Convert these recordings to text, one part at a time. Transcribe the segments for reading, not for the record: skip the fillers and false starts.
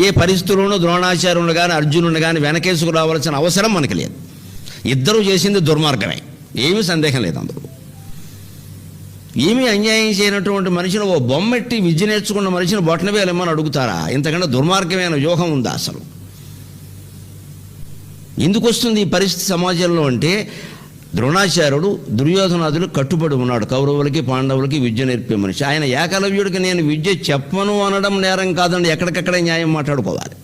ఏ పరిస్థితుల్లోనూ ద్రోణాచార్యుని కానీ అర్జునుని కానీ వెనకేసుకు రావాల్సిన అవసరం మనకి లేదు. ఇద్దరూ చేసింది దుర్మార్గమే, ఏమీ సందేహం లేదు అందులో. ఏమీ అన్యాయం చేయనటువంటి మనిషిని, ఓ బొమ్మెట్టి విద్య నేర్చుకున్న మనిషిని బొట్టనవేలేమని అడుగుతారా? ఇంతకంటే దుర్మార్గమైన వ్యూహం ఉందా అసలు? ఎందుకు వస్తుంది ఈ పరిస్థితి సమాజంలో అంటే, ద్రోణాచార్యుడు దుర్యోధనాదులు కట్టుబడి ఉన్నాడు. కౌరవులకి పాండవులకి విద్య నేర్పే మనిషి. ఆయన ఏకలవ్యుడికి నేను విద్య చెప్పను అనడం నేరం కాదండి, ఎక్కడికక్కడే న్యాయం మాట్లాడుకోవాలి.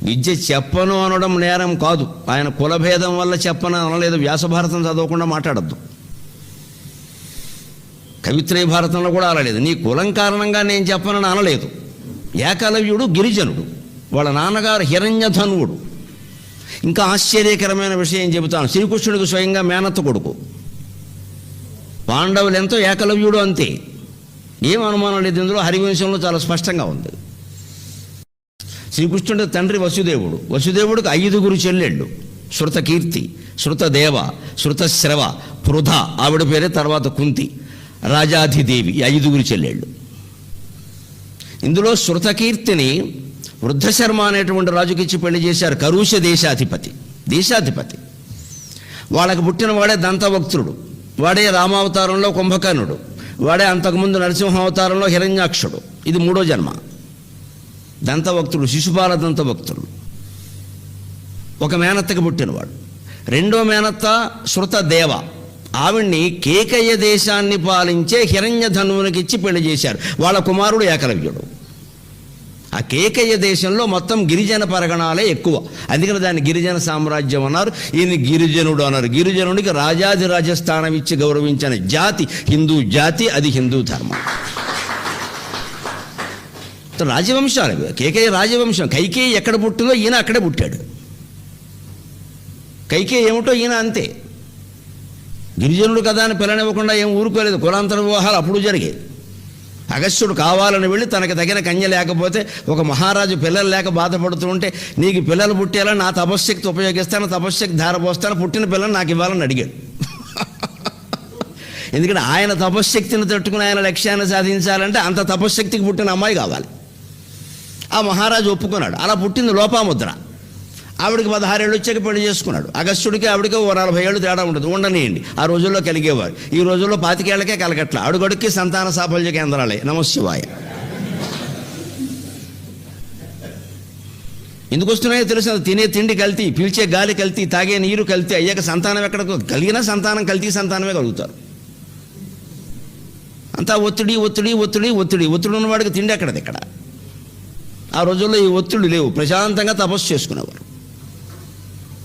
విద్య చెప్పను అనడం నేరం కాదు. ఆయన కులభేదం వల్ల చెప్పను అనలేదు. వ్యాసభారతం చదవకుండా మాట్లాడద్దు. కవిత్రయ భారతంలో కూడా అనలేదు. నీ కులం కారణంగా నేను చెప్పనని అనలేదు. ఏకలవ్యుడు గిరిజనుడు, వాళ్ళ నాన్నగారు హిరణ్యధనువుడు. ఇంకా ఆశ్చర్యకరమైన విషయం చెబుతాను. శ్రీకృష్ణుడికి స్వయంగా మేనత్త కొడుకు. పాండవులు ఎంతో, ఏకలవ్యుడు అంతే. ఏం అనుమానం లేదు ఇందులో. హరివంశంలో చాలా స్పష్టంగా ఉంది. శ్రీకృష్ణుడి తండ్రి వసుదేవుడు. వసుదేవుడికి 5 చెల్లెళ్ళు. శృతకీర్తి, శృతదేవ, శృతశ్రవ, పృథ ఆవిడ పేరే, తర్వాత కుంతి, రాజాధిదేవి, ఈ 5 చెల్లెళ్ళు. ఇందులో శృతకీర్తిని వృద్ధశర్మ అనేటువంటి రాజుకిచ్చి పెళ్లి చేశారు. కరుష దేశాధిపతి. వాళ్ళకు పుట్టిన వాడే దంతవక్తుడు, వాడే రామావతారంలో కుంభకర్ణుడు, వాడే అంతకుముందు నరసింహావతారంలో హిరణ్యాక్షుడు. ఇది 3వ జన్మ. దంతవక్తుడు, శిశుపాల దంతవక్తుడు ఒక మేనత్తకి పుట్టినవాడు. 2వ మేనత్త శృతదేవ. ఆవిడ్ని కేకయ్య దేశాన్ని పాలించే హిరణ్యధనువునికిచ్చి పెళ్లి చేశారు. వాళ్ళ కుమారుడు ఏకలవ్యుడు. ఆ కేకయ్య దేశంలో మొత్తం గిరిజన పరగణాలే ఎక్కువ, అందుకని దాన్ని గిరిజన సామ్రాజ్యం అన్నారు. ఈయన గిరిజనుడు అన్నారు. గిరిజనుడికి రాజాధిరాజ స్థానం ఇచ్చి గౌరవించిన జాతి హిందూ జాతి, అది హిందూ ధర్మం. రాజవంశాలు కేకయ్య రాజవంశం. కైకేయి ఎక్కడ పుట్టిందో ఈయన అక్కడే పుట్టాడు. కైకేయి ఏమిటో ఈయన అంతే. గిరిజనుడు కదా అని పిల్లనివ్వకుండా ఏం ఊరుకోలేదు. కులాంతర వివాహాలు అప్పుడు జరిగాయి. అగస్త్యుడు కావాలని వెళ్ళి తనకు తగిన కన్య లేకపోతే, ఒక మహారాజు పిల్లలు లేక బాధపడుతూ ఉంటే, నీకు పిల్లలు పుట్టేలా నా తపశ్శక్తి ఉపయోగిస్తాను, తపశ్శక్తి ధారపోస్తాను, పుట్టిన పిల్లలు నాకు ఇవ్వాలని అడిగాడు. ఎందుకంటే ఆయన తపశ్శక్తిని తట్టుకుని ఆయన లక్ష్యాన్ని సాధించాలంటే అంత తపశ్శక్తికి పుట్టిన అమ్మాయి కావాలి. ఆ మహారాజు ఒప్పుకున్నాడు. అలా పుట్టింది లోపాముద్ర. ఆవిడికి 16 ఏళ్ళు వచ్చాక పెళ్లి చేసుకున్నాడు. అగస్త్యుడికి ఆవిడికి 40 ఏళ్ళు తేడా ఉంటుంది. ఉండనియండి, ఆ రోజుల్లో కలిగేవారు. ఈ రోజుల్లో 25 ఏళ్లకే కలగట్ల. అడుగడుక్కి సంతాన సాఫల్య కేంద్రాలే. నమశివాయ. ఎందుకు వస్తున్నాయో తెలుసు. తినే తిండి కల్తీ, పీల్చే గాలి కల్తీ, తాగే నీరు కల్తీ. అయ్యాక సంతానం ఎక్కడికి కలిగినా సంతానం కల్తీ సంతానమే కలుగుతారు. అంతా ఒత్తిడి ఒత్తిడి ఒత్తిడి ఒత్తిడి ఒత్తిడి ఉన్నవాడికి తిండి ఎక్కడది ఇక్కడ. ఆ రోజుల్లో ఈ ఒత్తిడి లేవు. ప్రశాంతంగా తపస్సు చేసుకునేవారు.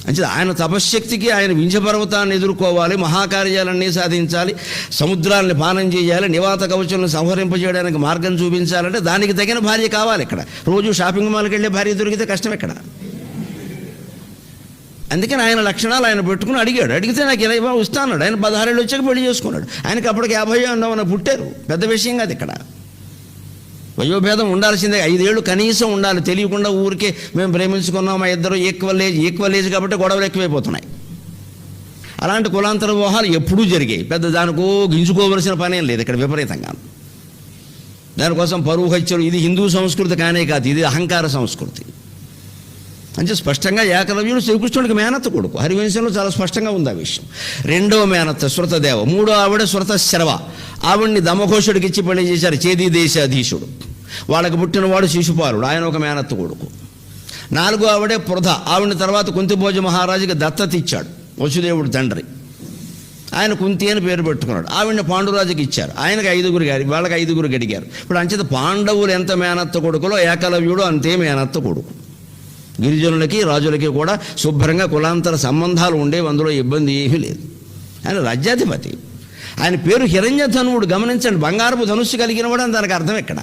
అంటే ఆయన తపశ్శక్తికి ఆయన వింధ్యపర్వతాన్ని ఎదుర్కోవాలి, మహాకార్యాలన్నీ సాధించాలి, సముద్రాలని పానం చేయాలి, నివాత కవచాలను సంహరింపజేయడానికి మార్గం చూపించాలంటే దానికి తగిన భార్య కావాలి. ఇక్కడ రోజు షాపింగ్ మాల్కి వెళ్ళే భార్య దొరికితే కష్టం ఎక్కడ. అందుకని ఆయన లక్షణాలు ఆయన పెట్టుకుని అడిగాడు. అడిగితే నాకు 20 ఇస్తా అన్నాడు. ఆయన 16 ఏళ్ళు వచ్చాక పెళ్లి చేసుకున్నాడు. ఆయనకి అప్పటికి 50 అన్నవన్న పుట్టారు. పెద్ద విషయం కాదు ఇక్కడ. వయోభేదం ఉండాల్సిందే. 5 ఏళ్ళు కనీసం ఉండాలి. తెలియకుండా ఊరికే మేము ప్రేమించుకున్నాం, మా ఇద్దరు ఈక్వల్ ఏజ్ కాబట్టి గొడవలు ఎక్కువైపోతున్నాయి. అలాంటి కులాంతర వివాహాలు ఎప్పుడూ జరిగాయి. పెద్ద దానికో గింజుకోవలసిన పనేం లేదు ఇక్కడ. విపరీతంగా దానికోసం పరువు హత్యలు. ఇది హిందూ సంస్కృతి కానే కాదు, ఇది అహంకార సంస్కృతి. అంటే స్పష్టంగా ఏకలవ్యుడు శ్రీకృష్ణుడికి మేనత్త కొడుకు. హరివంశంలో చాలా స్పష్టంగా ఉంది ఆ విషయం. 2వ మేనత్త శృతదేవ. 3వ ఆవిడ శృతశ్రవ. ఆవిడ్ని దమఘోషుడికి ఇచ్చి పెళ్లి చేశారు. చేదీ దేశాధీశుడు. వాళ్ళకి పుట్టినవాడు శిశుపాలుడు, ఆయన ఒక మేనత్త కొడుకు. 4వ ఆవిడే పృథ. ఆవిడని తర్వాత కుంతిభోజ మహారాజుకి దత్తత ఇచ్చాడు వసుదేవుడు తండ్రి. ఆయన కుంతి అని పేరు పెట్టుకున్నాడు. ఆవిడని పాండురాజుకి ఇచ్చారు. ఆయనకి 5 గారి, వాళ్ళకి 5 గడిగారు. ఇప్పుడు అంచేత పాండవులు ఎంత మేనత్త కొడుకులో ఏకలవ్యుడు అంతే మేనత్త కొడుకు. గిరిజనులకి రాజులకి కూడా శుభ్రంగా కులాంతర సంబంధాలు ఉండేవి. అందులో ఇబ్బంది ఏమీ లేదు. ఆయన రాజ్యాధిపతి. ఆయన పేరు హిరణ్యధనువుడు. గమనించండి, బంగారపు ధనుస్సు కలిగిన వాడు అని దానికి అర్థం ఎక్కడ.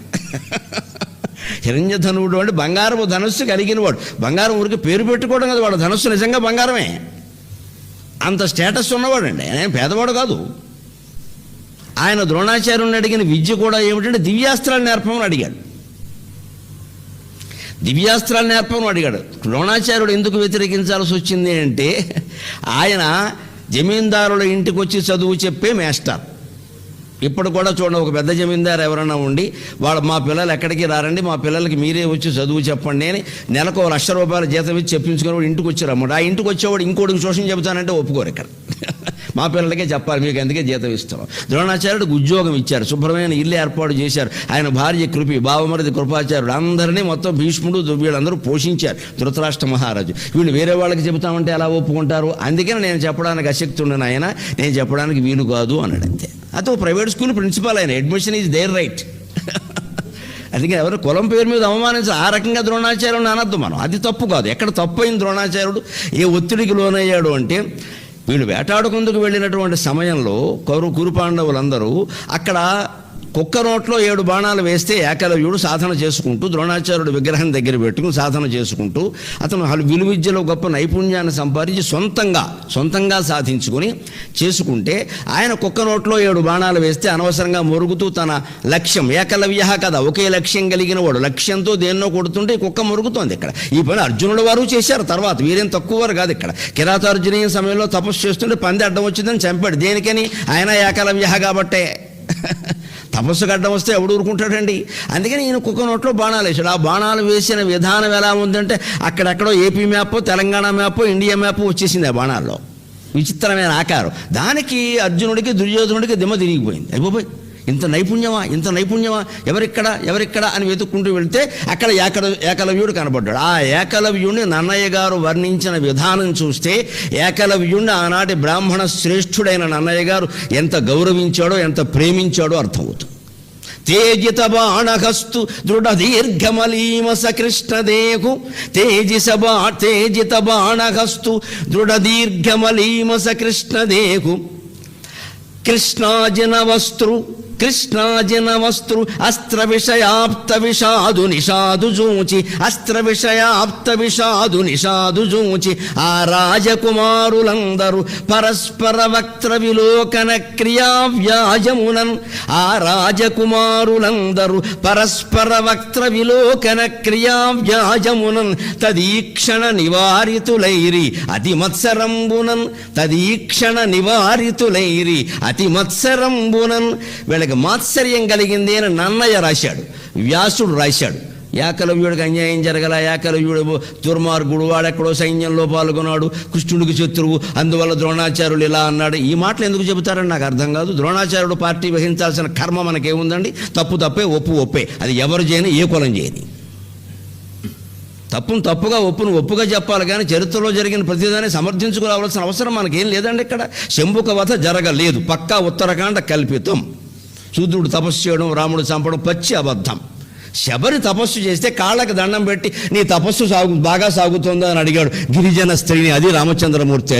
హిరణ్యధనువుడు అంటే బంగారపు ధనుస్సు కలిగిన వాడు. బంగారం ఊరికి పేరు పెట్టుకోవడం కదా, వాడు ధనుస్సు నిజంగా బంగారమే. అంత స్టేటస్ ఉన్నవాడు అండి. ఆయన పేదవాడు కాదు. ఆయన ద్రోణాచార్యుని అడిగిన విద్య కూడా ఏమిటంటే దివ్యాస్త్రాలు నేర్పమని అడిగాడు. దివ్యాస్త్రాలు నేర్పమని అడిగాడు. ద్రోణాచార్యుడు ఎందుకు వ్యతిరేకించాల్సి వచ్చింది అంటే, ఆయన జమీందారుల ఇంటికి వచ్చి చదువు చెప్పే మేస్టర్. ఇప్పుడు కూడా చూడండి, ఒక పెద్ద జమీందారు ఎవరైనా ఉండి మా పిల్లలు ఎక్కడికి రారండి, మా పిల్లలకి మీరే వచ్చి చదువు చెప్పండి అని నెలకు ₹1,00,000 జీతం ఇచ్చి చెప్పించుకుని ఇంటికి వచ్చారన్నమాట. ఆ ఇంటికి వచ్చేవాడు ఇంకోటికి ట్యూషన్ చెబుతానంటే ఒప్పుకోరు ఇక్కడ. మా పిల్లలకే చెప్పాలి, మీకు ఎందుకే జీతం ఇస్తాం. ద్రోణాచార్యుడికి ఉద్యోగం ఇచ్చారు, శుభ్రమైన ఇల్లు ఏర్పాటు చేశారు. ఆయన భార్య కృపి, బావమరిది కృపాచార్యుడు అందరినీ మొత్తం భీష్ముడు వీళ్ళందరూ పోషించారు. ధృతరాష్ట్ర మహారాజు. వీళ్ళు వేరే వాళ్ళకి చెబుతామంటే ఎలా ఒప్పుకుంటారు? అందుకని నేను చెప్పడానికి అశక్తి ఉండను ఆయన, నేను చెప్పడానికి వీలు కాదు అన్నాడు. అంతే. అతను ప్రైవేట్ స్కూల్ ప్రిన్సిపాల్, ఆయన అడ్మిషన్ ఈజ్ దేర్ రైట్. అందుకే ఎవరు కులం పేరు మీద అవమానించాలి, ఆ రకంగా ద్రోణాచార్యుడు అనద్దు మనం. అది తప్పు కాదు. ఎక్కడ తప్పు అయింది ద్రోణాచార్యుడు, ఏ ఒత్తిడికి లోనయ్యాడు అంటే, వీళ్ళు వేటాడుకుందుకు వెళ్ళినటువంటి సమయంలో కురుపాండవులందరూ అక్కడ కుక్క నోట్లో 7 బాణాలు వేస్తే ఏకలవ్యుడు సాధన చేసుకుంటూ ద్రోణాచార్యుడు విగ్రహం దగ్గర పెట్టుకుని సాధన చేసుకుంటూ అతను విలువిద్యలో గొప్ప నైపుణ్యాన్ని సంపాదించి సొంతంగా సాధించుకొని చేసుకుంటే, ఆయన కుక్క నోట్లో 7 బాణాలు వేస్తే అనవసరంగా మొరుగుతూ తన లక్ష్యం, ఏకలవ్య కదా, ఒకే లక్ష్యం కలిగిన వాడు, లక్ష్యంతో దేన్నో కొడుతుంటే కుక్క మొరుగుతోంది. ఇక్కడ ఈ పని అర్జునుడు వారు చేశారు. తర్వాత వీరేం తక్కువ వారు కాదు. ఇక్కడ కిరాతార్జునీయ సమయంలో తపస్సు చేస్తుంటే పంది అడ్డం వచ్చిందని చంపాడు. దేనికని? ఆయన ఏకలవ్య కాబట్టే. తపస్సుకు అడ్డం వస్తే ఎవడు ఊరుకుంటాడండి? అందుకని ఈయన కుక్క నోట్లో బాణాలు వేసాడు. ఆ బాణాలు వేసిన విధానం ఎలా ఉందంటే, అక్కడెక్కడో AP map, Telangana map, India map వచ్చేసింది ఆ బాణాల్లో. విచిత్రమైన ఆకారం. దానికి అర్జునుడికి దుర్యోధనుడికి దిమ్మ తిరిగిపోయింది. అయిపోయి ఇంత నైపుణ్యమా ఎవరిక్కడ అని వెతుక్కుంటూ వెళ్తే అక్కడ ఏకలవ్యుడు కనబడ్డాడు. ఆ ఏకలవ్యుడిని నన్నయ్య గారు వర్ణించిన విధానం చూస్తే, ఏకలవ్యుడిని ఆనాటి బ్రాహ్మణ శ్రేష్ఠుడైన నన్నయ్య గారు ఎంత గౌరవించాడో, ఎంత ప్రేమించాడో అర్థమవుతుంది. తేజిత బాణహస్తు దృఢ దీర్ఘమలీమస కృష్ణదేహు తేజిత బాణహస్తు దృఢ దీర్ఘమలీమస కృష్ణదేహు కృష్ణాజన వస్త్రు అస్త్ర విషయాప్త విషాదు చూచి ఆ రాజకుమారులందరూ పరస్పర వక్త్ర విలోకన క్రియావ్యాజమునన్ తదీక్షణ నివారితులైరి అతి మత్సరంబునన్ వీళ్ళకి మాత్సర్యం కలిగింది అని నన్నయ్య రాశాడు, వ్యాసుడు రాశాడు. ఏకలవ్యుడికి అన్యాయం జరగల, ఏకలవ్యుడు దుర్మార్గుడు, వాడెక్కడో సైన్యంలో పాల్గొన్నాడు, కృష్ణుడికి శత్రువు, అందువల్ల ద్రోణాచార్యులు ఇలా అన్నాడు. ఈ మాటలు ఎందుకు చెబుతారని నాకు అర్థం కాదు. ద్రోణాచార్యుడు పార్టీ వహించాల్సిన కర్మ మనకేముందండి? తప్పే, ఒప్పే. అది ఎవరు చేయని, ఏ కులం చేయని. తప్పును తప్పుగా, ఒప్పును ఒప్పుగా చెప్పాలి కానీ చరిత్రలో జరిగిన ప్రతిదాన్ని సమర్థించుకోవాల్సిన అవసరం మనకేం లేదండి. ఇక్కడ శంభుక వధ జరగలేదు, పక్కా ఉత్తరాఖండ కల్పితం. శూద్రుడు తపస్సు చేయడం, రాముడు చంపడం పచ్చి అబద్ధం. శబరి తపస్సు చేస్తే కాళ్ళకి దండం పెట్టి నీ తపస్సు బాగా సాగుతుందా అని అడిగాడు గిరిజన స్త్రీని. అది రామచంద్రమూర్తి.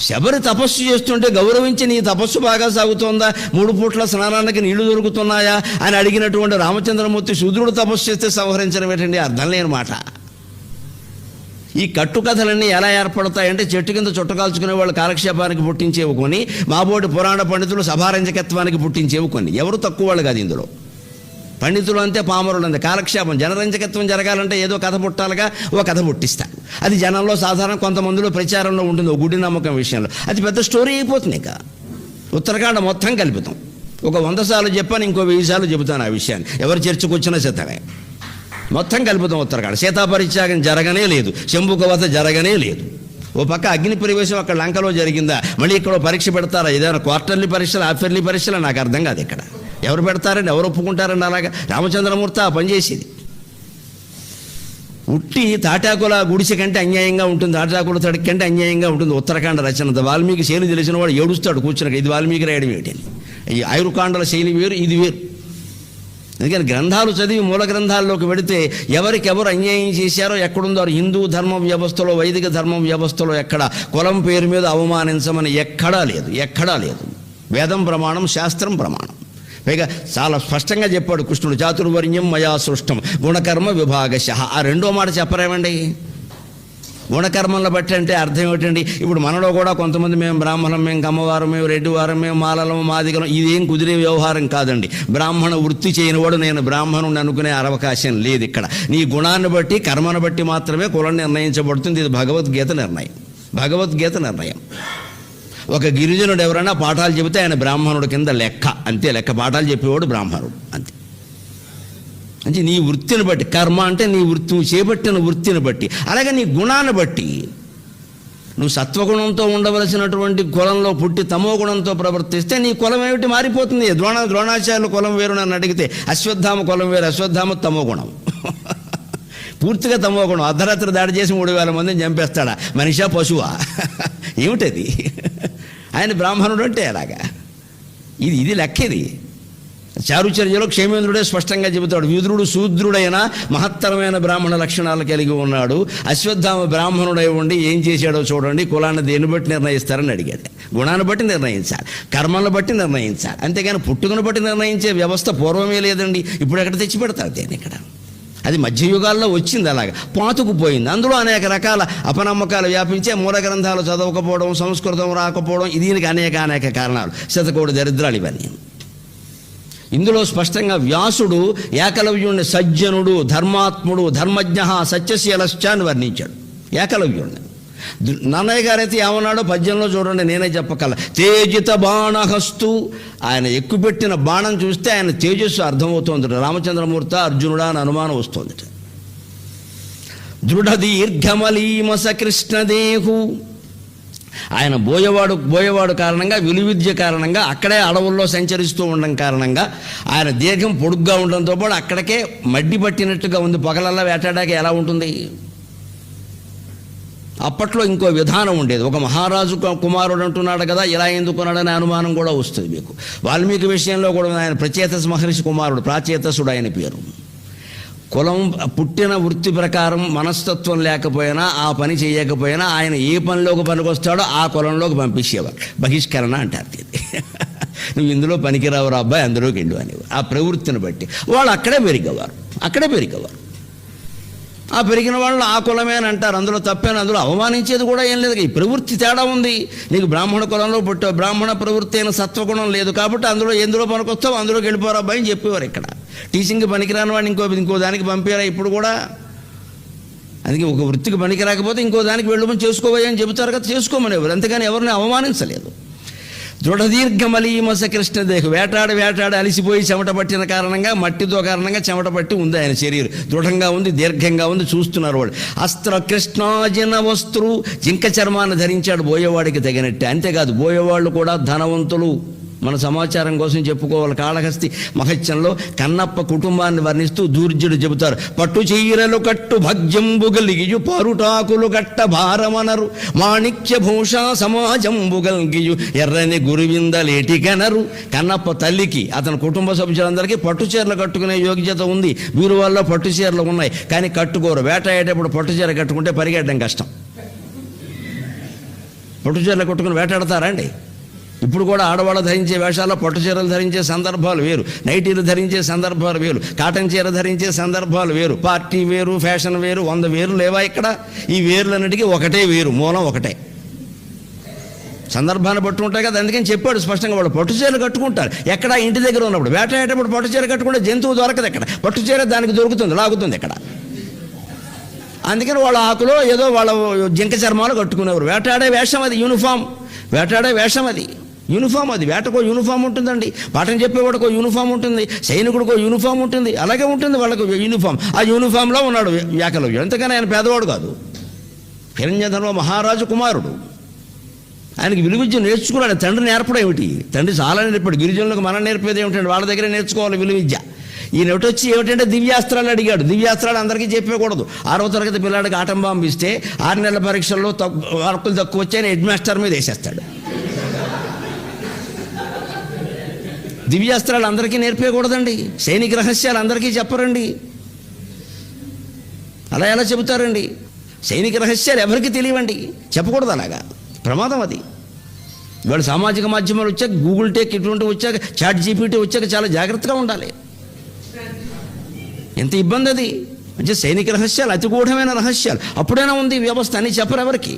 శబరి తపస్సు చేస్తుంటే గౌరవించి నీ తపస్సు బాగా సాగుతోందా, 3 పూట్ల స్నానానికి నీళ్లు దొరుకుతున్నాయా అని అడిగినటువంటి రామచంద్రమూర్తి శూద్రుడు తపస్సు చేస్తే సంహరించడం ఏంటండి? అర్థం లేని మాట. ఈ కట్టుకథలన్నీ ఎలా ఏర్పడతాయంటే, చెట్టు కింద చుట్టకాల్చుకునే వాళ్ళు కాలక్షేపానికి పుట్టించేవి కొన్ని, మాబోటి పురాణ పండితులు సభారంజకత్వానికి పుట్టించేవి కొన్ని. ఎవరు తక్కువ వాళ్ళు కాదు ఇందులో. పండితులు అంతే, పామరులు అంతే. కాలక్షేపం, జనరంజకత్వం జరగాలంటే ఏదో కథ పుట్టాలిగా, ఓ కథ పుట్టిస్తాడు. అది జనంలో సాధారణ కొంతమందిలో ప్రచారంలో ఉంటుంది, ఓ గుడి నమ్మకం విషయంలో. అది పెద్ద స్టోరీ అయిపోతుంది. ఇక ఉత్తరాఖండ మొత్తం కలుపుతాం. ఒక 100 సార్లు చెప్పాను, ఇంకో 1000 సార్లు చెబుతాను ఆ విషయాన్ని. ఎవరు చర్చకు వచ్చినా సిద్ధమే. మొత్తం కలుపుతాం ఉత్తరాఖండ. సీతాపరిత్యాగం జరగనే లేదు, శంభుక వధ జరగనే లేదు. ఓ పక్క అగ్ని ప్రవేశం అక్కడ లంకలో జరిగిందా, మళ్ళీ ఇక్కడ పరీక్ష పెడతారా? ఏదైనా క్వార్టర్లీ పరీక్షలు, హాఫ్ఇయర్లీ పరీక్షలు? నాకు అర్థం కాదు. ఇక్కడ ఎవరు పెడతారండి, ఎవరు ఒప్పుకుంటారండి? అలాగా రామచంద్రమూర్తి ఆ పనిచేసేది. ఉట్టి తాటాకుల గుడిసె కంటే అన్యాయంగా ఉంటుంది, తాటాకుల తడికి కంటే అన్యాయంగా ఉంటుంది ఉత్తరాఖండ రచన. వాల్మీకి శైలి తెలిసిన వాడు ఏడుస్తాడు కూర్చున్నాక, ఇది వాల్మీకి రాయడం ఏమిటని. ఈ ఆయుర్కాండల శైలి వేరు, ఇది వేరు. అందుకని గ్రంథాలు చదివి మూల గ్రంథాల్లోకి వెడితే ఎవరికెవరు అన్యాయం చేశారో ఎక్కడుందో, హిందూ ధర్మ వ్యవస్థలో, వైదిక ధర్మం వ్యవస్థలో ఎక్కడ కులం పేరు మీద అవమానించమని ఎక్కడా లేదు. వేదం ప్రమాణం, శాస్త్రం ప్రమాణం. పైగా చాలా స్పష్టంగా చెప్పాడు కృష్ణుడు, చాతుర్వర్ణ్యం మయా సృష్టం గుణకర్మ విభాగశః. ఆ రెండో మాట చెప్పరేమండి? గుణకర్మలను బట్టి అంటే అర్థం ఏమిటండి? ఇప్పుడు మనలో కూడా కొంతమంది మేము బ్రాహ్మణం, మేము కమ్మవారం, మేము రెడ్డివారం, మేము మాలలం, మాదిగలం, ఇదేం కుదిరే వ్యవహారం కాదండి. బ్రాహ్మణ వృత్తి చేయనివాడు నేను బ్రాహ్మణుని అనుకునే అవకాశం లేదు ఇక్కడ. నీ గుణాన్ని బట్టి, కర్మను బట్టి మాత్రమే కులం నిర్ణయించబడుతుంది. ఇది భగవద్గీత నిర్ణయం. ఒక గిరిజనుడు ఎవరైనా పాఠాలు చెబితే ఆయన బ్రాహ్మణుడు కింద లెక్క, అంతే లెక్క. పాఠాలు చెప్పేవాడు బ్రాహ్మణుడు, అంతే. అంటే నీ వృత్తిని బట్టి, కర్మ అంటే నీ వృత్తి, నువ్వు చేపట్టిన వృత్తిని బట్టి, అలాగే నీ గుణాన్ని బట్టి. నువ్వు సత్వగుణంతో ఉండవలసినటువంటి కులంలో పుట్టి తమో గుణంతో ప్రవర్తిస్తే నీ కులం ఏమిటి మారిపోతుంది. ద్రోణాచార్యుల కులం వేరు నన్ను అడిగితే, అశ్వత్థామ కులం వేరు. అశ్వత్థామ తమో గుణం, పూర్తిగా తమో గుణం. అర్ధరాత్రి దాడి చేసి 3000 మందిని చంపేస్తాడా? మనిషా పశువా? ఏమిటది? ఆయన బ్రాహ్మణుడు అంటే అలాగా. ఇది లెక్క. ఇది చారుచర్యలో క్షేమేంద్రుడే స్పష్టంగా చెబుతాడు. విదురుడు శూద్రుడైన మహత్తరమైన బ్రాహ్మణ లక్షణాలు కలిగి ఉన్నాడు. అశ్వత్థామ బ్రాహ్మణుడై ఉండి ఏం చేశాడో చూడండి. కులాన్ని దేన్ని బట్టి నిర్ణయిస్తారని అడిగాడు. గుణాన్ని బట్టి నిర్ణయించాలి, కర్మలను బట్టి నిర్ణయించాలి, అంతేగాని పుట్టుకను బట్టి నిర్ణయించే వ్యవస్థ పూర్వమే లేదండి. ఇప్పుడు ఎక్కడ తెచ్చి పెడతారు దేని? ఇక్కడ అది మధ్యయుగాల్లో వచ్చింది, అలాగా పాతుకుపోయింది. అందులో అనేక రకాల అపనమ్మకాలు వ్యాపించే, మూల గ్రంథాలు చదవకపోవడం, సంస్కృతం రాకపోవడం, దీనికి అనేక కారణాలు, శతకోటి దరిద్రాలు ఇవన్నీ. ఇందులో స్పష్టంగా వ్యాసుడు ఏకలవ్యుణ్ణి సజ్జనుడు, ధర్మాత్ముడు, ధర్మజ్ఞ, సత్యశీలశ్చ అని వర్ణించాడు ఏకలవ్యుణ్ణి. నన్నయ్య గారైతే ఏమన్నాడో పద్యంలో చూడండి, నేనే చెప్పగల. తేజిత బాణహస్తు, ఆయన ఎక్కుపెట్టిన బాణం చూస్తే ఆయన తేజస్సు అర్థమవుతోంది. రామచంద్రమూర్తి అర్జునుడా అని అనుమానం వస్తుంది. దృఢ దీర్ఘమలీమస కృష్ణదేహు, ఆయన బోయవాడు కారణంగా, విలువిద్య కారణంగా, అక్కడే అడవుల్లో సంచరిస్తూ ఉండడం కారణంగా ఆయన దీర్ఘం పొడుగ్గా ఉండడంతో పాటు అక్కడికే మడ్డి పట్టినట్టుగా ఉంది. పగలల్లా వేటాడాక ఎలా ఉంటుంది? అప్పట్లో ఇంకో విధానం ఉండేది. ఒక మహారాజు కుమారుడు అంటున్నాడు కదా, ఇలా ఎందుకున్నాడనే అనుమానం కూడా వస్తుంది మీకు. వాల్మీకి విషయంలో కూడా ఆయన ప్రచేతస్ మహర్షి కుమారుడు, ప్రాచేతసుడు ఆయన పేరు. కులం, పుట్టిన వృత్తి ప్రకారం మనస్తత్వం లేకపోయినా, ఆ పని చేయకపోయినా ఆయన ఏ పనిలోకి పనికొస్తాడో ఆ కులంలోకి పంపించేవారు. బహిష్కరణ అంటారు ఇది. నువ్వు ఇందులో పనికిరావురా అబ్బాయి, అందులోకి వెళ్ళు అనేవారు. ఆ ప్రవృత్తిని బట్టి వాళ్ళు అక్కడే పెరిగేవారు. ఆ పెరిగిన వాళ్ళు ఆ కులమే అని అంటారు. అందులో తప్పేనా? అందులో అవమానించేది కూడా ఏం లేదు. ఈ ప్రవృత్తి తేడా ఉంది. నీకు బ్రాహ్మణ కులంలో పుట్టావు, బ్రాహ్మణ ప్రవృత్తి అయిన సత్వగుణం లేదు కాబట్టి ఎందులో పనికొస్తావు అందులోకి వెళ్ళిపోరా అబ్బాయి అని చెప్పేవారు. ఇక్కడ టీచింగ్కి పనికిరాని వాడిని ఇంకో దానికి పంపారా ఇప్పుడు కూడా? అందుకే ఒక వృత్తికి పనికి రాకపోతే ఇంకో దానికి వెళ్ళమని చేసుకోవాలి అని చెబుతారు కదా, చేసుకోమనేవారు. అంతేగాని ఎవరిని అవమానించలేదు. దృఢదీర్ఘమలీమస కృష్ణదేహు, వేటాడి అలిసిపోయి చెమట పట్టిన కారణంగా, మట్టితో కారణంగా చెమట పట్టి ఉంది ఆయన శరీరం. దృఢంగా ఉంది, దీర్ఘంగా ఉంది, చూస్తున్నారు వాళ్ళు. అస్త్ర కృష్ణాజన వస్త్రు, జింక చర్మాన్ని ధరించాడు బోయేవాడికి తగినట్టే. అంతేకాదు బోయేవాళ్ళు కూడా ధనవంతులు. మన సమాచారం కోసం చెప్పుకోవాలి. కాళహస్తి మహత్యంలో కన్నప్ప కుటుంబాన్ని వర్ణిస్తూ దూర్జుడు చెబుతారు. పట్టు చీరలు కట్టు భగ్యంబుగలిగియు, పరుటాకులు కట్ట భారమనరు, మాణిక్య భూషా సమాజంబుగల్గియు, ఎర్రని గురువిందలేటికనరు. కన్నప్ప తల్లికి, అతని కుటుంబ సభ్యులందరికీ పట్టు చీరలు కట్టుకునే యోగ్యత ఉంది. వీరు వల్ల పట్టు చీరలు ఉన్నాయి, కానీ కట్టుకోరు. వేటాడేటప్పుడు పట్టు చీర కట్టుకుంటే పరిగెట్టడం కష్టం. పట్టు చీరలు కట్టుకుని వేటాడతారా అండి? ఇప్పుడు కూడా ఆడవాళ్ళు ధరించే వేషాల్లో పట్టు చీరలు ధరించే సందర్భాలు వేరు, నైటీలు ధరించే సందర్భాలు వేరు, కాటన్ చీర ధరించే సందర్భాలు వేరు, పార్టీ వేరు, ఫ్యాషన్ వేరు, 100 వేరు లేవా ఇక్కడ? ఈ వేర్లన్నిటికీ ఒకటే వేరు, మూలం ఒకటే. సందర్భాన్ని బట్టి ఉంటాయి కదా. అందుకని చెప్పాడు స్పష్టంగా, వాళ్ళు పట్టు చీరలు కట్టుకుంటారు. ఎక్కడ? ఇంటి దగ్గర ఉన్నప్పుడు. వేటాడేటప్పుడు పట్టు చీర కట్టుకుంటే జంతువు దొరకదు. ఎక్కడ పట్టు చీర దానికి దొరుకుతుంది, లాగుతుంది ఇక్కడ. అందుకని వాళ్ళ ఆకులో ఏదో వాళ్ళ జింక చర్మాలు కట్టుకునేవారు. వేటాడే వేషం అది, యూనిఫామ్. వేటాడే వేషం అది, యూనిఫామ్. అది వేటకో యూనిఫామ్ ఉంటుందండి, పాఠం చెప్పేవాడికో యూనిఫామ్ ఉంటుంది, సైనికుడికో యూనిఫామ్ ఉంటుంది, అలాగే ఉంటుంది వాళ్ళకు యూనిఫామ్. ఆ యూనిఫామ్లో ఉన్నాడు ఏకలవ్యుడు. ఎంతకని ఆయన పేదవాడు కాదు, హిరణ్యధర్మ మహారాజు కుమారుడు. ఆయనకి విలువిద్య నేర్చుకున్నాడు. తండ్రి నేర్పడం ఏమిటి? తండ్రి చాలా నేర్పాడు. గిరిజనులకు మనం నేర్పేది ఏమిటంటే వాళ్ళ దగ్గర నేర్చుకోవాలి విలువిద్య. ఈయన వచ్చి ఏమిటంటే దివ్యాస్త్రాలు అడిగాడు. దివ్యాస్త్రాలు అందరికీ చెప్పకూడదు. 6వ తరగతి పిల్లాడికి ఆటం బాంబు ఇస్తే 6 నెలల పరీక్షల్లో మార్కులు తక్కువ వచ్చాయని హెడ్ మాస్టర్ మీద వేసేస్తాడు. దివ్యాస్త్రాలు అందరికీ నేర్పేయకూడదండి. సైనిక రహస్యాలు అందరికీ చెప్పరండి. అలా ఎలా చెబుతారండి? సైనిక రహస్యాలు ఎవరికి తెలియవండి, చెప్పకూడదు. అలాగా ప్రమాదం అది. ఇవాళ సామాజిక మాధ్యమాలు వచ్చాక, గూగుల్ టేక్ ఇటువంటి వచ్చాక, చాట్ జీపీటీ వచ్చాక చాలా జాగ్రత్తగా ఉండాలి. ఎంత ఇబ్బంది అది. అంటే సైనిక రహస్యాలు అతి గూఢమైన రహస్యాలు. అప్పుడైనా ఉంది వ్యవస్థ అని చెప్పరు ఎవరికి.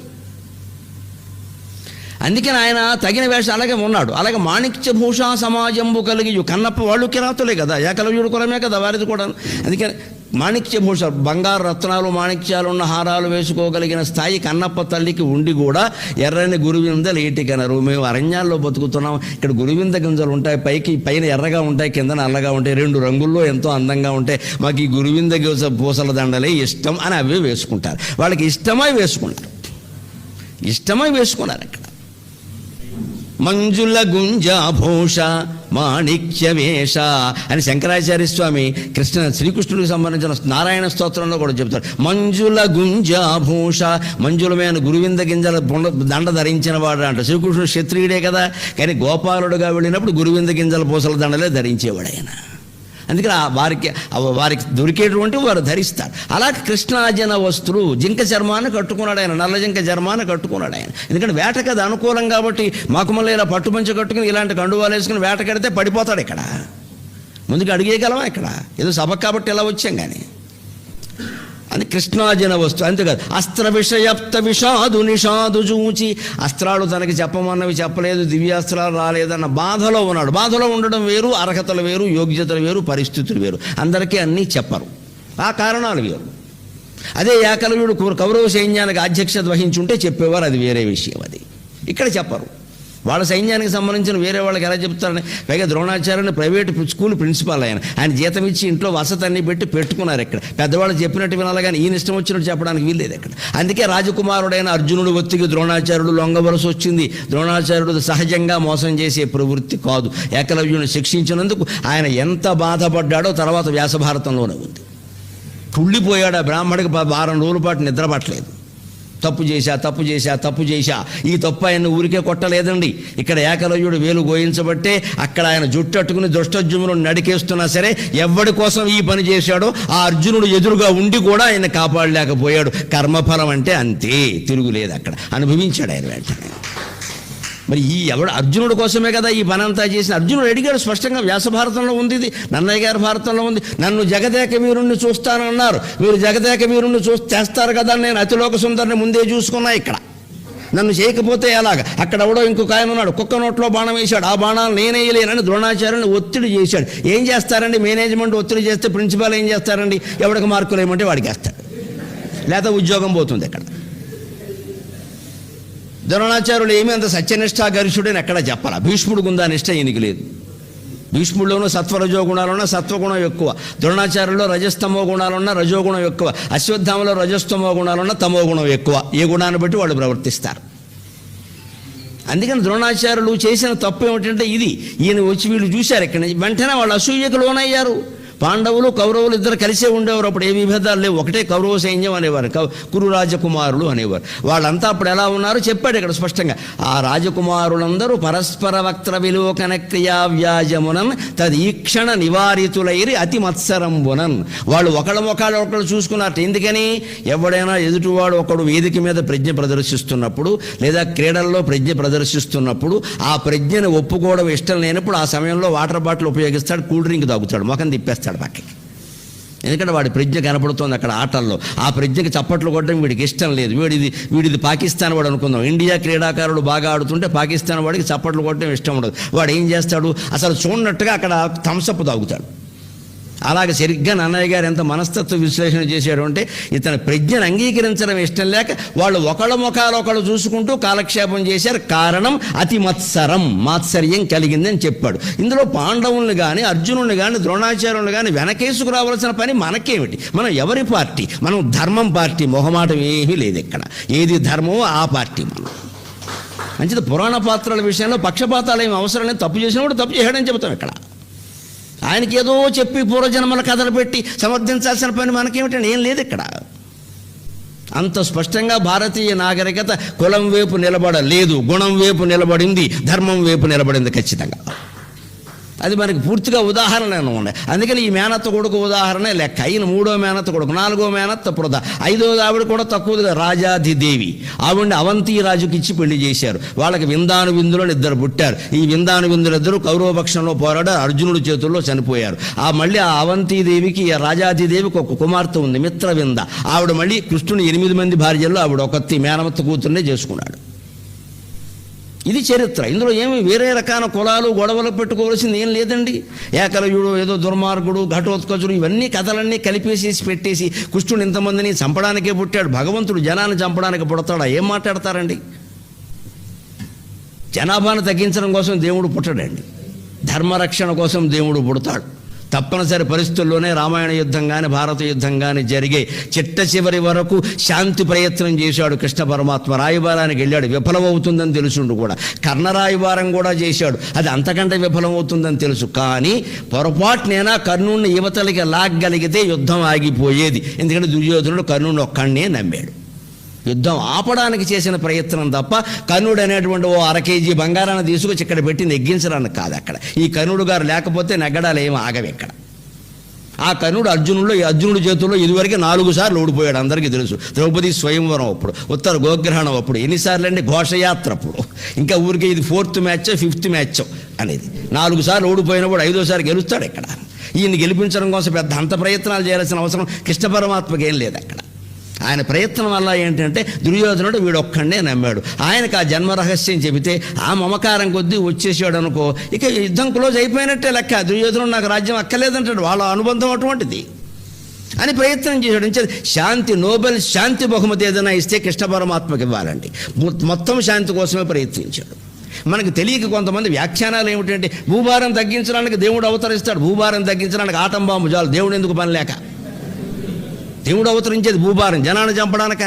అందుకని ఆయన తగిన వేషం అలాగే ఉన్నాడు. అలాగే మాణిక్య భూషా సమాజంబు కలిగి కన్నప్ప వాళ్ళు కిరాతులే కదా, ఏకలవ్యుడు కులమే కదా వారిది కూడా. అందుకని మాణిక్య భూష బంగారు రత్నాలు మాణిక్యాలు ఉన్న హారాలు వేసుకోగలిగిన స్థాయి కన్నప్ప తల్లికి ఉండి కూడా ఎర్రని గురువిందలు ఏటికనరు. మేము అరణ్యాల్లో బతుకుతున్నాం, ఇక్కడ గురువింద గింజలు ఉంటాయి, పైన ఎర్రగా ఉంటాయి, కింద నల్లగా ఉంటాయి, 2 రంగుల్లో ఎంతో అందంగా ఉంటాయి, మాకు ఈ గురువింద పూసల దండలే ఇష్టం అని అవే వేసుకుంటారు. వాళ్ళకి ఇష్టమై వేసుకున్నారు అక్కడ. మంజుల గుంజాభూష మాణిక్య వేష అని శంకరాచార్య స్వామి శ్రీకృష్ణుడికి సంబంధించిన నారాయణ స్తోత్రంలో కూడా చెప్తారు. మంజుల గుంజాభూష, మంజులమైన గురువింద గింజల దండ ధరించిన వాడు అంట. శ్రీకృష్ణుడు క్షత్రియుడే కదా, కానీ గోపాలుడుగా వెళ్ళినప్పుడు గురువింద గింజల పూసల దండలే ధరించేవాడు ఆయన. అందుకని వారికి దొరికేటువంటి వారు ధరిస్తారు. అలాగే కృష్ణాజన వస్తువులు జింక చర్మాన్ని కట్టుకున్నాడు ఆయన, నల్ల జింక చర్మాన్ని కట్టుకున్నాడు ఆయన. ఎందుకంటే వేటకు అది అనుకూలం కాబట్టి మాకుమల్లి ఇలా పట్టుపంచ కట్టుకుని ఇలాంటి కండువాలు వేసుకుని వేటకెడితే పడిపోతాడు. ఇక్కడ ముందుకు అడిగేయగలమా? ఇక్కడ ఏదో సభ కాబట్టి ఇలా వచ్చాం, కానీ అది కృష్ణాజన వస్తువు. అంతేకాదు అస్త్ర విషయప్త విషాదు నిషాదు చూచి, అస్త్రాలు తనకి చెప్పమన్నవి చెప్పలేదు, దివ్యాస్త్రాలు రాలేదన్న బాధలో ఉన్నాడు. బాధలో ఉండడం వేరు, అర్హతలు వేరు, యోగ్యతలు వేరు, పరిస్థితులు వేరు. అందరికీ అన్నీ చెప్పరు, ఆ కారణాలు వేరు. అదే ఏకలవ్యుడు కౌరవ సైన్యానికి అధ్యక్షత వహించుంటే చెప్పేవారు, అది వేరే విషయం. అది ఇక్కడ చెప్పరు. వాళ్ళ సైన్యానికి సంబంధించిన వేరే వాళ్ళకి ఎలా చెప్తారని. పైగా ద్రోణాచార్యుని ప్రైవేట్ స్కూల్ ప్రిన్సిపాల్ ఆయన జీతం ఇచ్చి ఇంట్లో వసతి అన్ని పెట్టుకున్నారు. ఇక్కడ పెద్దవాళ్ళు చెప్పినట్టు వినాలి, కానీ ఈయన ఇష్టం వచ్చినట్టు చెప్పడానికి వీల్లేదు ఇక్కడ. అందుకే రాజకుమారుడైన అర్జునుడు ఒత్తికి ద్రోణాచార్యుడు లొంగవలసి వచ్చింది. ద్రోణాచార్యుడు సహజంగా మోసం చేసే ప్రవృత్తి కాదు. ఏకలవ్యుని శిక్షించినందుకు ఆయన ఎంత బాధపడ్డాడో తర్వాత వ్యాసభారతంలోనే ఉంది. కుళ్ళిపోయాడు ఆ బ్రాహ్మడికి. 10 రోజుల పాటు నిద్ర పట్టలేదు. తప్పు చేశా. ఈ తప్పు ఆయన ఊరికే కొట్టలేదండి. ఇక్కడ ఏకలవ్యుడు వేలు గోయించబట్టే అక్కడ ఆయన జుట్టట్టుకుని దుష్టజుమ్మును నడికేస్తున్నా సరే ఎవడి కోసం ఈ పని చేశాడో ఆ అర్జునుడు ఎదురుగా ఉండి కూడా ఆయన కాపాడలేకపోయాడు. కర్మఫలం అంటే అంతే, తిరుగులేదు. అక్కడ అనుభవించాడు ఆయన వెంటనే. మరి అర్జునుడి కోసమే కదా ఈ పనంతా చేసిన. అర్జునుడు అడిగాడు స్పష్టంగా, వ్యాసభారతంలో ఉంది, ఇది నన్నయ్య గారి భారతంలో ఉంది. నన్ను జగదేక వీరుణ్ణి చూస్తానన్నారు, మీరు జగదేక వీరుణ్ణి చేస్తారు కదా, నేను అతిలోక సుందరిని ముందే చూసుకున్నా. ఇక్కడ నన్ను చేయకపోతే ఎలాగ? అక్కడ ఎవడో ఇంకొక ఆయన ఉన్నాడు, కుక్క నోట్లో బాణం వేశాడు, ఆ బాణాలు నేనేయలేనని ద్రోణాచార్యుని ఒత్తిడి చేశాడు. ఏం చేస్తారండి? మేనేజ్మెంట్ ఒత్తిడి చేస్తే ప్రిన్సిపాల్ ఏం చేస్తారండి? ఎవడికి మార్కులు ఏమంటే వాడికి వేస్తాడు, లేకపోతే ఉద్యోగం పోతుంది. ఇక్కడ ద్రోణాచార్యులు ఏమీ అంత సత్యనిష్ఠా గరిష్ఠుడని ఎక్కడ చెప్పాల. భీష్ముడికి ఉందా నిష్ఠ? ఈయనకి లేదు. భీష్ముడిలోనూ సత్వరజో గుణాలున్నా సత్వగుణం ఎక్కువ, ద్రోణాచార్యుల్లో రజస్తమో గుణాలున్నా రజోగుణం ఎక్కువ, అశ్వత్థామలో రజస్తమో గుణాలున్నా తమో గుణం ఎక్కువ. ఏ గుణాన్ని బట్టి వాళ్ళు ప్రవర్తిస్తారు. అందుకని ద్రోణాచార్యులు చేసిన తప్పు ఏమిటంటే ఇది. ఈయన వచ్చి వీళ్ళు చూశారు ఇక్కడ, వెంటనే వాళ్ళు అసూయకు లోనయ్యారు. పాండవులు కౌరవులు ఇద్దరు కలిసే ఉండేవారు. అప్పుడు ఏ విభేదాలు లేవు, ఒకటే కౌరవ సైన్యం అనేవారు, కురు రాజకుమారులు అనేవారు. వాళ్ళంతా అప్పుడు ఎలా ఉన్నారో చెప్పాడు ఇక్కడ స్పష్టంగా. ఆ రాజకుమారులందరూ పరస్పర వక్త్ర విలోకన క్రియా వ్యాజమునన్ తదీక్షణ నివారితులైరి అతి మత్సరంబునన్. వాళ్ళు ఒకళ్ళు చూసుకున్నట్టు. ఎందుకని? ఎవడైనా ఎదుటివాడు ఒకడు వేదిక మీద ప్రజ్ఞ ప్రదర్శిస్తున్నప్పుడు లేదా క్రీడల్లో ప్రజ్ఞ ప్రదర్శిస్తున్నప్పుడు ఆ ప్రజ్ఞను ఒప్పుకోవడం ఇష్టం లేనప్పుడు ఆ సమయంలో వాటర్ బాటిల్ ఉపయోగిస్తాడు, కూల్ డ్రింక్ తాగుతాడు, ముఖం తిప్పేస్తాడు పక్కకి. ఎందుకంటే వాడి ప్రజ్ఞ కనపడుతోంది అక్కడ ఆటల్లో. ఆ ప్రజ్ఞకి చప్పట్లు కొట్టడం వీడికి ఇష్టం లేదు. వీడిది పాకిస్తాన్ వాడు అనుకుందాం. ఇండియా క్రీడాకారుడు బాగా ఆడుతుంటే పాకిస్తాన్ వాడికి చప్పట్లు కొట్టడం ఇష్టం ఉండదు. వాడు ఏం చేస్తాడు? అసలు చూడనట్టుగా అక్కడ థమ్సప్ తాగుతాడు. అలాగే సరిగ్గా నన్నయ్య గారు ఎంత మనస్తత్వ విశ్లేషణ చేశాడు అంటే, ఇతని ప్రజ్ఞను అంగీకరించడం ఇష్టం లేక వాళ్ళు ఒకళ్ళ ముఖాలు ఒకళ్ళు చూసుకుంటూ కాలక్షేపం చేశారు. కారణం అతి మాత్సర్యం కలిగిందని చెప్పాడు. ఇందులో పాండవుల్ని కానీ అర్జునుడిని కానీ ద్రోణాచార్యుల్ని కానీ వెనకేసుకు రావాల్సిన పని మనకేమిటి? మనం ఎవరి పార్టీ? మనం ధర్మం పార్టీ. మొహమాటం ఏమీ లేదు ఇక్కడ. ఏది ధర్మమో ఆ పార్టీ మనం. మంచిది. పురాణ పాత్రల విషయంలో పక్షపాతాలు ఏమి అవసరం లేదు. తప్పు చేసినప్పుడు తప్పు చేయడని చెబుతాం ఇక్కడ. ఆయనకి ఏదో చెప్పి పూర్వజన్మల కథలు పెట్టి సమర్థించాల్సిన పని మనకేమిటండి? ఏం లేదు ఇక్కడ. అంత స్పష్టంగా భారతీయ నాగరికత కులం వైపు నిలబడలేదు, గుణం వైపు నిలబడింది, ధర్మం వైపు నిలబడింది ఖచ్చితంగా. అది మనకి పూర్తిగా ఉదాహరణలు ఉన్నాయి. అందుకని ఈ మేనత్త కొడుకు ఉదాహరణ లెక్క. అయిన 3వ మేనత్త కొడుకు, 4వ మేనత్త పురద, 5వ ఆవిడ కూడా తక్కువగా రాజాధిదేవి. ఆవిడ్ని అవంతి రాజుకి ఇచ్చి పెళ్లి చేశారు. వాళ్ళకి విందాను విందులను 2 పుట్టారు. ఈ విందాను విందులు 2 కౌరవపక్షంలో పోరాడారు, అర్జునుడి చేతుల్లో చనిపోయారు. మళ్ళీ ఆ అవంతిదేవికి, రాజాధిదేవికి ఒక కుమార్తె ఉంది, మిత్రవింద. ఆవిడ మళ్ళీ కృష్ణుని 8 మంది భార్యల్లో ఆవిడ ఒకత్తి మేనమత్త కూతుర్నే చేసుకున్నాడు. ఇది చరిత్ర. ఇందులో ఏమి వేరే రకాల కులాలు గొడవలు పెట్టుకోవాల్సింది ఏం లేదండి. ఏకలవ్యుడు ఏదో దుర్మార్గుడు, ఘటోత్కచుడు, ఇవన్నీ కథలన్నీ కలిపేసేసి పెట్టేసి కృష్ణుడు ఇంతమందిని చంపడానికే పుట్టాడు, భగవంతుడు జనాన్ని చంపడానికి పుడతాడా? ఏం మాట్లాడతారండి? జనాభాను తగ్గించడం కోసం దేవుడు పుట్టడండి, ధర్మరక్షణ కోసం దేవుడు పుడతాడు. తప్పనిసరి పరిస్థితుల్లోనే రామాయణ యుద్ధం కానీ భారత యుద్ధం కానీ జరిగే. చిట్ట చివరి వరకు శాంతి ప్రయత్నం చేశాడు కృష్ణ పరమాత్మ. రాయబారానికి వెళ్ళాడు, విఫలమవుతుందని తెలుసుండు కూడా. కర్ణరాయబారం కూడా చేశాడు, అది అంతకంటే విఫలమవుతుందని తెలుసు. కానీ పొరపాటునైనా కర్ణుడిని యువతలకి లాగ్గలిగితే యుద్ధం ఆగిపోయేది. ఎందుకంటే దుర్యోధనుడు కర్ణుడిని ఒక్కడనే నమ్మాడు. యుద్ధం ఆపడానికి చేసిన ప్రయత్నం తప్ప కర్ణుడు అనేటువంటి ఓ 1 కేజీ బంగారాన్ని తీసుకొచ్చి ఇక్కడ పెట్టి నెగ్గించడానికి కాదు. అక్కడ ఈ కర్ణుడు గారు లేకపోతే నెగ్గడాలు ఏమి ఆగవి ఇక్కడ. ఆ కర్ణుడు అర్జునుడి చేతుల్లో ఇదివరకు 4 సార్లు ఓడిపోయాడు, అందరికీ తెలుసు. ద్రౌపది స్వయంవరం అప్పుడు, ఉత్తర గోగ్రహణం అప్పుడు, ఎన్నిసార్లు అండి ఘోషయాత్ర అప్పుడు, ఇంకా ఊరికి ఇది 4th మ్యాచ్ 5th మ్యాచ్ అనేది. 4 సార్లు ఓడిపోయినప్పుడు 5వ సారి గెలుస్తాడు ఇక్కడ. ఈయన్ని గెలిపించడం కోసం పెద్ద అంత ప్రయత్నాలు చేయాల్సిన అవసరం కృష్ణ పరమాత్మకి ఏం లేదు అక్కడ. ఆయన ప్రయత్నం వల్ల ఏంటంటే దుర్యోధనుడు వీడొక్కడే నమ్మాడు. ఆయనకు ఆ జన్మ రహస్యం చెబితే ఆ మమకారం కొద్దీ వచ్చేసాడు అనుకో, ఇక యుద్ధం క్లోజ్ అయిపోయినట్టే లెక్క. దుర్యోధనుడు నాకు రాజ్యం అక్కర్లేదంటాడు, వాళ్ళ అనుబంధం అటువంటిది అని ప్రయత్నం చేశాడు. శాంతి, నోబెల్ శాంతి బహుమతి ఏదైనా ఇస్తే కృష్ణ పరమాత్మకి ఇవ్వాలండి. మొత్తం శాంతి కోసమే ప్రయత్నించాడు. మనకు తెలియక కొంతమంది వ్యాఖ్యానాలు ఏమిటంటే భూభారం తగ్గించడానికి దేవుడు అవతరిస్తాడు, భూభారం తగ్గించడానికి ఆటం బాంబు చాలు, దేవుడు ఎందుకు పని లేక. దేవుడు అవతరించేది భూభారం జనాన్ని చంపడానిక?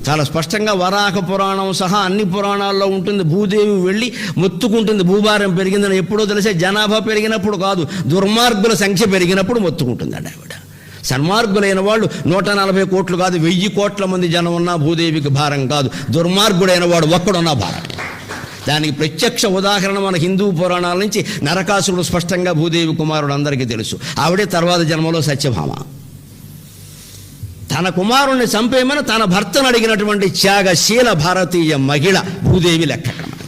చాలా స్పష్టంగా వరాహ పురాణం సహా అన్ని పురాణాల్లో ఉంటుంది. భూదేవి వెళ్ళి మొత్తుకుంటుంది భూభారం పెరిగిందని. ఎప్పుడో తెలిసే జనాభా పెరిగినప్పుడు కాదు, దుర్మార్గుల సంఖ్య పెరిగినప్పుడు మొత్తుకుంటుందండి ఆవిడ. సన్మార్గులైన వాళ్ళు 140 కోట్లు కాదు, 1000 కోట్ల మంది జనం ఉన్నా భూదేవికి భారం కాదు. దుర్మార్గుడైన వాడు ఒక్కడున్నా భారం. దానికి ప్రత్యక్ష ఉదాహరణ మన హిందూ పురాణాల నుంచి నరకాసురుడు స్పష్టంగా భూదేవి కుమారుడు అందరికీ తెలుసు. ఆవిడే తర్వాత జన్మలో సత్యభామ. తన కుమారుణ్ణి చంపేయమని తన భర్తను అడిగినటువంటి త్యాగశీల భారతీయ మహిళ భూదేవి లెక్క. మనకి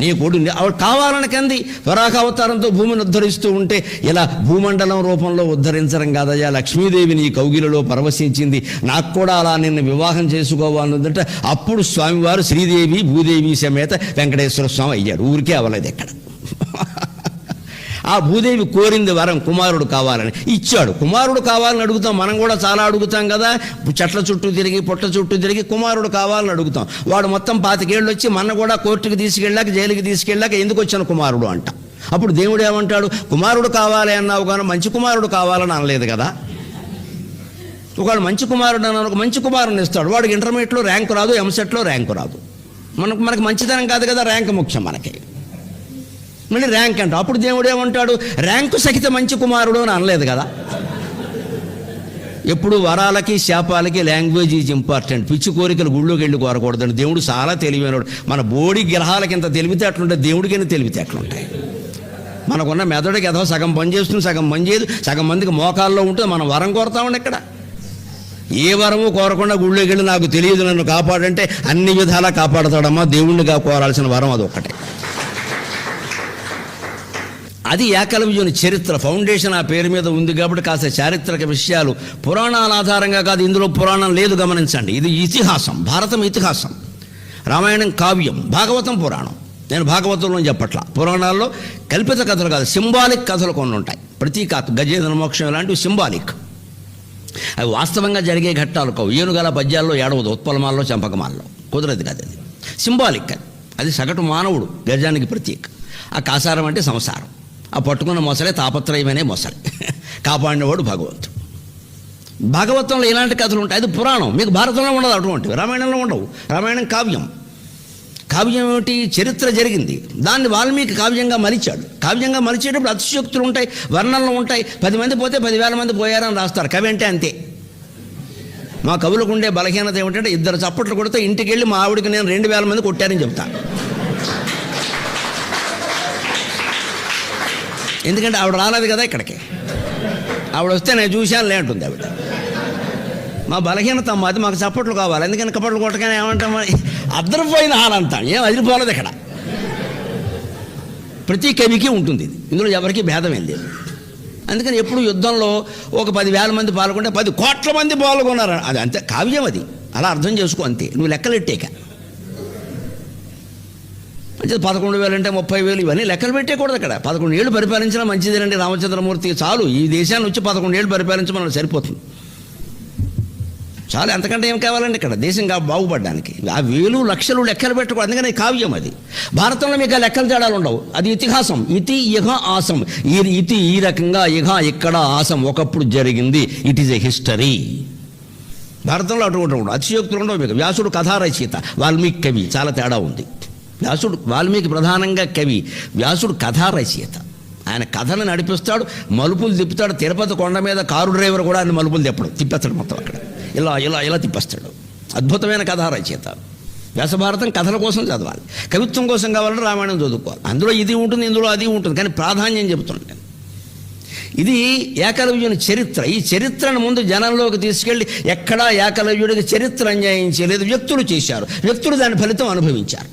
నీ కొడుకు ఆవిడ కావాలని కంది. వరాహ అవతారంతో భూమిని ఉద్ధరిస్తూ ఉంటే ఇలా భూమండలం రూపంలో ఉద్ధరించడం కాదయ్యా, లక్ష్మీదేవి నీ కౌగిలిలో పరవశించింది, నాకు కూడా అలా నిన్ను వివాహం చేసుకోవాలంటే అప్పుడు స్వామివారు శ్రీదేవి భూదేవి సమేత వెంకటేశ్వర స్వామి అయ్యాడు. ఊరికే అవ్వలేదు ఎక్కడ. ఆ భూదేవి కోరింది వరం, కుమారుడు కావాలని ఇచ్చాడు. కుమారుడు కావాలని అడుగుతాం, మనం కూడా చాలా అడుగుతాం కదా. చెట్ల చుట్టూ తిరిగి పొట్ల చుట్టూ తిరిగి కుమారుడు కావాలని అడుగుతాం. వాడు మొత్తం 25 ఏళ్ళు వచ్చి మన కూడా కోర్టుకి తీసుకెళ్ళాక జైలుకి తీసుకెళ్ళాక ఎందుకు వచ్చిన కుమారుడు అంట. అప్పుడు దేవుడు ఏమంటాడు, కుమారుడు కావాలి అన్నావు కానీ మంచి కుమారుడు కావాలని అనలేదు కదా. ఒకవేళ మంచి కుమారుడు అన్న మంచి కుమారుని ఇస్తాడు, వాడికి ఇంటర్మీడియట్లో ర్యాంకు రాదు, ఎంసెట్లో ర్యాంకు రాదు. మనకి మంచితనం కాదు కదా, ర్యాంక్ ముఖ్యం మనకి. మళ్ళీ ర్యాంక్ అంట. అప్పుడు దేవుడు ఏమంటాడు, ర్యాంకు సహిత మంచి కుమారుడు అని అనలేదు కదా. ఎప్పుడు వరాలకి శాపాలకి లాంగ్వేజ్ ఈజ్ ఇంపార్టెంట్. పిచ్చి కోరికలు గుళ్ళోకి వెళ్ళి కోరకూడదండి. దేవుడు చాలా తెలివైనడు. మన బోడి గ్రహాలకి ఎంత తెలివితేటలుంటాయి, దేవుడికైనా తెలివితేటలుంటాయి. మనకున్న మెదడుకి ఏదో సగం పని చేస్తుంది, సగం పని చేయదు, సగం మందికి మోకాల్లో ఉంటుంది. మనం వరం కోరుతామండి ఇక్కడ. ఏ వరము కోరకుండా గుళ్ళోకి వెళ్ళి నాకు తెలియదు నన్ను కాపాడంటే అన్ని విధాలా కాపాడతాడమ్మా. దేవుణ్ణిగా కోరాల్సిన వరం అదొక్కటే. అది ఏకలవ్యుని చరిత్ర. ఫౌండేషన్ ఆ పేరు మీద ఉంది కాబట్టి కాస్త చారిత్రక విషయాలు పురాణాల ఆధారంగా కాదు. ఇందులో పురాణం లేదు, గమనించండి. ఇది ఇతిహాసం, భారతం ఇతిహాసం. రామాయణం కావ్యం, భాగవతం పురాణం. నేను భాగవతంలో చెప్పట్లా. పురాణాల్లో కల్పిత కథలు కాదు, సింబాలిక్ కథలు కొన్ని ఉంటాయి. ప్రతీకాత్మ, గజేంద్ర మోక్షం ఇలాంటివి సింబాలిక్. అవి వాస్తవంగా జరిగే ఘట్టాలు కావు. ఏనుగల పద్యాల్లో ఏడవదు, ఉత్పలమాల్లో చంపకమాల్లో కుదరదు కదా. అది సింబాలిక్. అది సగటు మానవుడు గజానికి ప్రతీక. ఆ కాసారం అంటే సంసారం. ఆ పట్టుకున్న మొసలే తాపత్రయమనే మొసలి. కాపాడినవాడు భగవంతుడు. భాగవతంలో ఇలాంటి కథలు ఉంటాయి. అది పురాణం. మీకు భారతంలో ఉండదు అటువంటివి, రామాయణంలో ఉండవు. రామాయణం కావ్యం. కావ్యం ఏమిటి? చరిత్ర జరిగింది, దాన్ని వాల్మీకి కావ్యంగా మలిచాడు. కావ్యంగా మలిచేటప్పుడు అతిశయోక్తులు ఉంటాయి, వర్ణనలు ఉంటాయి. 10 మంది పోతే 10,000 మంది పోయారని రాస్తారు. కవి అంటే అంతే. మా కవులకు ఉండే బలహీనత ఏమిటంటే 2 చప్పట్లు కొడితే ఇంటికి వెళ్ళి మా ఆవిడికి నేను 2,000 మంది కొట్టారని చెప్తాను. ఎందుకంటే ఆవిడ రాలేదు కదా ఇక్కడికి. ఆవిడ వస్తే నేను చూశానులే అంటుంది ఆవిడ. మా బలహీనత అమ్మ అది, మాకు చప్పట్లు కావాలి. ఎందుకని కప్పట్లు కొట్టగానే ఏమంటాం, అద్దరిపోయిన హాల్ అంటాం. ఏం అదిరిపోలేదు ఇక్కడ. ప్రతి కవికి ఉంటుంది ఇది. ఇందులో ఎవరికి భేదం ఏం లేదు. అందుకని ఎప్పుడు యుద్ధంలో ఒక 10,000 మంది పాల్గొంటే 10 కోట్ల మంది పాల్గొన్నారు. అది అంతే, కావ్యం అది. అలా అర్థం చేసుకో అంతే. నువ్వు లెక్కలెట్టేక అంటే 11,000 అంటే 30,000 ఇవన్నీ లెక్కలు పెట్టేకూడదు అక్కడ. 11 ఏళ్ళు పరిపాలించినా మంచిదేనండి రామచంద్రమూర్తి, చాలు ఈ దేశాన్ని వచ్చి 11 ఏళ్ళు పరిపాలించమని సరిపోతుంది, చాలు. ఎంతకంటే ఏం కావాలండి ఇక్కడ దేశం బాగుపడడానికి? ఆ వేలు లక్షలు లెక్కలు పెట్టకూడదు, అందుకని కావ్యం అది. భారతంలో మీకు ఆ లెక్కల తేడాలు ఉండవు, అది ఇతిహాసం. ఇతి ఇహ ఆసం, ఈ ఇతి ఈ రకంగా, ఇహ ఇక్కడ, ఆసం ఒకప్పుడు జరిగింది, ఇట్ ఈజ్ ఎ హిస్టరీ. భారతంలో అటువంటి ఉండవు, అతిశయోక్తులు ఉండవు మీకు. వ్యాసుడు కథా రచయిత, వాల్మీకి కవి, చాలా తేడా ఉంది. వాల్మీకి ప్రధానంగా కవి, వ్యాసుడు కథా రచయిత. ఆయన కథను నడిపిస్తాడు, మలుపులు తిప్పుతాడు. తిరుపతి కొండ మీద కారు డ్రైవర్ కూడా ఆయన మలుపులు తిప్పేస్తాడు మొత్తం అక్కడ, ఇలా ఇలా ఇలా తిప్పేస్తాడు. అద్భుతమైన కథా రచయిత. వ్యాసభారతం కథల కోసం చదవాలి, కవిత్వం కోసం కావాలంటే రామాయణం చదువుకోవాలి. అందులో ఇది ఉంటుంది, ఇందులో అది ఉంటుంది, కానీ ప్రాధాన్యం చెబుతున్నాను నేను. ఇది ఏకలవ్యుని చరిత్ర. ఈ చరిత్రను ముందు జనంలోకి తీసుకెళ్ళి, ఎక్కడా ఏకలవ్యుడికి చరిత్ర అన్యాయం చేయలేదు, వ్యక్తులు చేశారు, వ్యక్తులు దాని ఫలితం అనుభవించారు.